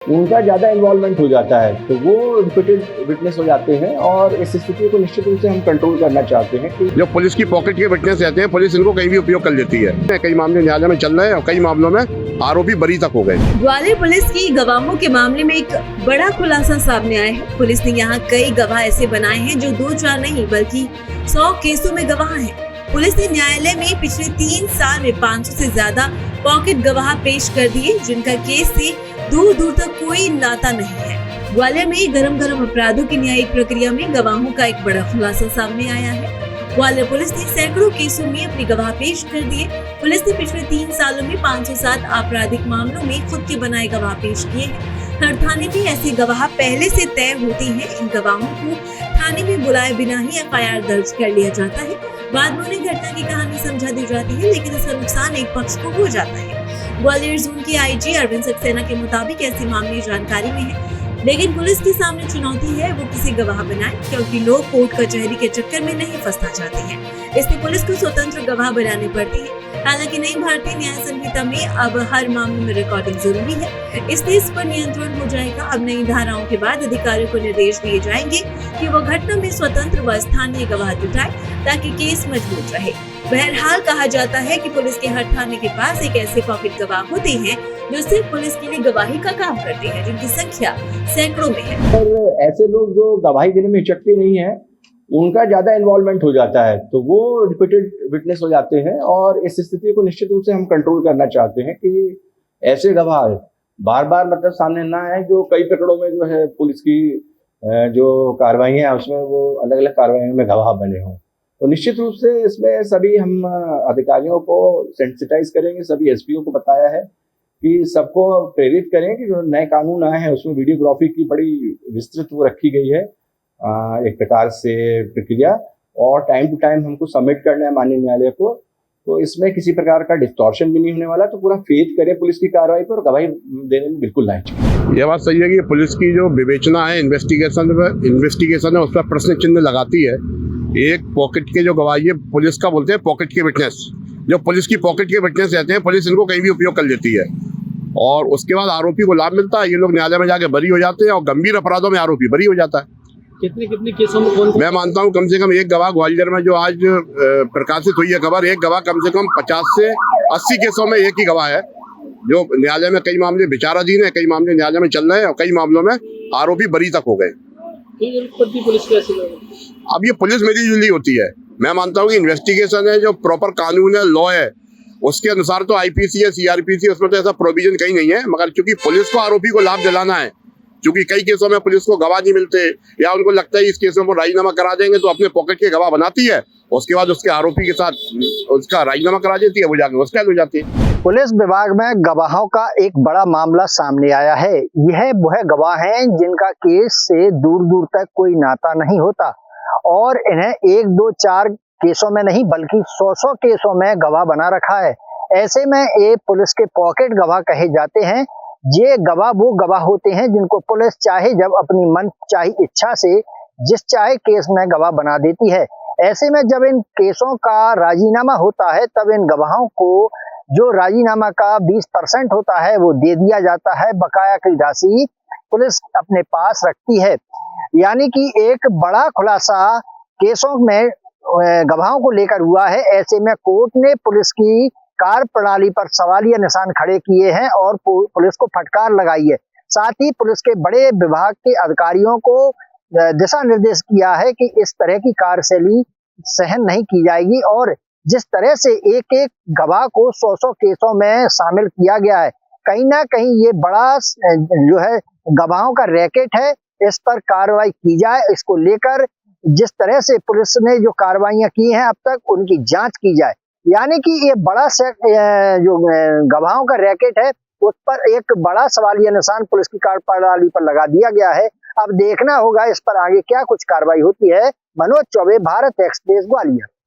उनका ज़्यादा इन्वॉल्वमेंट हो जाता है, तो वो रिपीटेड विटनेस हो जाते हैं और इस स्थिति को निश्चित रूप से हम कंट्रोल करना चाहते हैं कि जो पुलिस की पॉकेट के विटनेस रहते हैं, पुलिस इनको कहीं भी उपयोग कर लेती है। कई मामले न्यायालय में चल रहे हैं और कई मामलों में आरोपी बरी तक हो गए। ग्वालियर पुलिस की गवाहों के मामले में एक बड़ा खुलासा सामने आया है। पुलिस ने यहाँ कई गवाह ऐसे बनाए हैं जो 2-4 नहीं बल्कि 100 केसों में गवाह हैं। पुलिस ने न्यायालय में पिछले 3 साल में 500 से ज्यादा पॉकेट गवाह पेश कर दिए, जिनका केस से दूर दूर तक कोई नाता नहीं है। ग्वालियर में गरम अपराधों की न्यायिक प्रक्रिया में गवाहों का एक बड़ा खुलासा सामने आया है। ग्वालियर पुलिस ने सैकड़ों केसों में अपने गवाह पेश कर दिए। पुलिस ने पिछले 3 सालों में 507 आपराधिक मामलों में खुद के बनाए गवाह पेश किए हैं। हर थाने में ऐसे गवाह पहले से तय होते हैं। इन गवाहों को थाने में बुलाए बिना ही एफआईआर दर्ज कर लिया जाता है। बाद में उन्हें घटना की कहानी समझा दी जाती है, लेकिन इसका नुकसान एक पक्ष को हो जाता है। ग्वालियर जोन के आईजी अरविंद सक्सेना के मुताबिक ऐसे मामले जानकारी में है, लेकिन पुलिस के सामने चुनौती है वो किसी गवाह बनाए, क्योंकि लोग कोर्ट कचहरी के चक्कर में नहीं फंसना चाहते हैं। इसलिए पुलिस को स्वतंत्र गवाह बनाने पड़ते हैं। हालांकि नई भारतीय न्याय संहिता में अब हर मामले में रिकॉर्डिंग जरूरी है, इसलिए इस पर नियंत्रण हो जाएगा। अब नई धाराओं के बाद अधिकारियों को निर्देश दिए जाएंगे कि वो घटना में स्वतंत्र व स्थानीय गवाह जुटाए ताकि केस मजबूत रहे। बहरहाल कहा जाता है कि पुलिस के हर थाने के पास एक ऐसे पॉकेट गवाह होते हैं जो सिर्फ पुलिस के लिए गवाही का काम करते हैं, जिनकी संख्या सैकड़ों में है। और ऐसे लोग जो गवाही देने में हिचकते नहीं है, उनका ज़्यादा इन्वॉल्वमेंट हो जाता है, तो वो रिपीटेड विटनेस हो जाते हैं और इस स्थिति को निश्चित रूप से हम कंट्रोल करना चाहते हैं कि ऐसे गवाह बार बार मतलब सामने ना आए। जो कई प्रकरणों में जो है पुलिस की जो कार्रवाई है उसमें वो अलग अलग कार्रवाइयों में गवाह बने हों, तो निश्चित रूप से इसमें सभी हम अधिकारियों को सेंसिटाइज करेंगे। सभी एसपीओ को बताया है कि सबको प्रेरित करें कि जो नए कानून आए हैं उसमें वीडियोग्राफी की बड़ी विस्तृत वो रखी गई है, एक प्रकार से प्रक्रिया, और टाइम टू टाइम हमको सबमिट करना है माननीय न्यायालय को। तो इसमें किसी प्रकार का डिस्टॉर्शन भी नहीं होने वाला, तो पूरा फेथ करें पुलिस की कार्रवाई पर और गवाही देने में बिल्कुल ना हिचकें। यह बात सही है कि पुलिस की जो विवेचना है, इन्वेस्टिगेशन है, उस पर प्रश्न चिन्ह लगाती है। एक पॉकेट के जो गवाही है, पुलिस का बोलते हैं पॉकेट के विटनेस, जो पुलिस की पॉकेट के विटनेस रहते हैं, पुलिस इनको कहीं भी उपयोग कर लेती है और उसके बाद आरोपी को लाभ मिलता है। ये लोग न्यायालय में जाके बरी हो जाते हैं और गंभीर अपराधों में आरोपी बरी हो जाता है। कितने केसों में कौन? मैं मानता हूँ कम से कम एक गवाह ग्वालियर में जो आज प्रकाशित हुई है खबर, एक गवाह कम से कम 50 से 80 केसों में एक ही गवाह है जो न्यायालय में, कई मामले विचाराधीन है, कई मामले न्यायालय में चल रहे हैं और कई मामलों में आरोपी बरी तक हो गए। पुलिस कैसे? अब ये पुलिस मिली जुली होती है। मैं मानता हूँ कि इन्वेस्टिगेशन है, जो प्रॉपर कानून है, लॉ है, उसके अनुसार तो आईपीसी है, सीआरपीसी, उसमें तो ऐसा प्रोविजन कहीं नहीं है। मगर चूंकि पुलिस को आरोपी को लाभ दिलाना है, क्योंकि कई केसों में पुलिस को गवाह नहीं मिलते या उनको लगता है इस केसों को राजीनामा करा देंगे तो अपने पॉकेट के गवाह बनाती है, उसके बाद उसके आरोपी के साथ उसका राजीनामा करा देती है, वो जाके हॉस्टाइल हो जाती है। पुलिस विभाग में गवाहों का एक बड़ा मामला सामने आया है। यह वह गवाह हैं जिनका केस से दूर दूर तक कोई नाता नहीं होता और इन्हें 1, 2, 4 केसों में नहीं बल्कि 100 केसों में गवाह बना रखा है। ऐसे में ये पुलिस के पॉकेट गवाह कहे जाते हैं। ये गवाह वो गवाह होते हैं जिनको पुलिस चाहे जब अपनी मन चाहे इच्छा से जिस चाहे केस में गवाह बना देती है। ऐसे में जब इन केसों का राजीनामा होता है तब इन गवाहों को जो राजीनामा का 20% होता है वो दे दिया जाता है। बकाया की राशि पुलिस अपने पास रखती है। यानी कि एक बड़ा खुलासा केसों में गवाहों को लेकर हुआ है। ऐसे में कोर्ट ने पुलिस की कार्य प्रणाली पर सवालिया निशान खड़े किए हैं और पुलिस को फटकार लगाई है। साथ ही पुलिस के बड़े विभाग के अधिकारियों को दिशा निर्देश किया है कि इस तरह की कार्यशैली सहन नहीं की जाएगी और जिस तरह से एक एक गवाह को 100 केसों में शामिल किया गया है, कहीं ना कहीं ये बड़ा जो है गवाहों का रैकेट है। इस पर कार्रवाई की जाए, इसको लेकर जिस तरह से पुलिस ने जो कार्रवाइयां की हैं अब तक उनकी जांच की जाए। यानी कि ये बड़ा जो गवाहों का रैकेट है उस पर एक बड़ा सवालिया निशान पुलिस की कार्यप्रणाली पर लगा दिया गया है। अब देखना होगा इस पर आगे क्या कुछ कार्रवाई होती है। मनोज चौबे, भारत एक्सप्रेस, ग्वालियर।